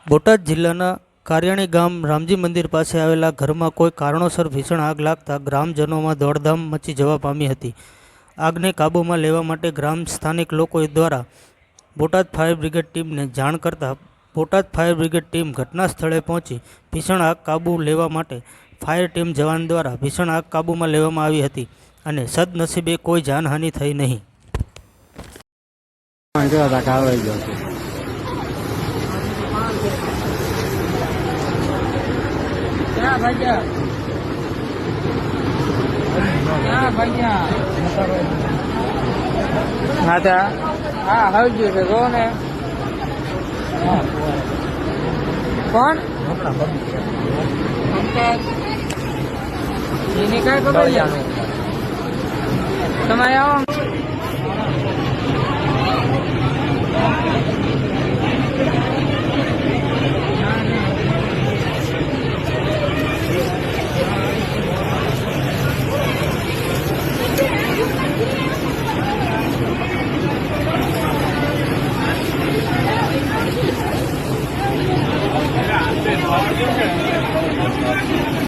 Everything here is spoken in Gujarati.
બોટાદ જિલ્લાના કારિયાણી ગામ રામજી મંદિર પાસે આવેલા ઘરમાં કોઈ કારણોસર ભીષણ આગ લાગતા ગ્રામજનોમાં દોડધામ મચી જવા પામી હતી। આગને કાબૂમાં લેવા માટે સ્થાનિક લોકો દ્વારા બોટાદ ફાયર બ્રિગેડ ટીમને જાણ કરતા બોટાદ ફાયર બ્રિગેડ ટીમ ઘટના સ્થળે પહોંચી ભીષણ આગ કાબૂ લેવા માટે ફાયર ટીમ જવાન દ્વારા ભીષણ આગ કાબૂમાં લેવામાં આવી હતી અને સદનસીબે કોઈ જાનહાનિ થઈ નહીં। कौन ini काय खबर ya તમારે આવો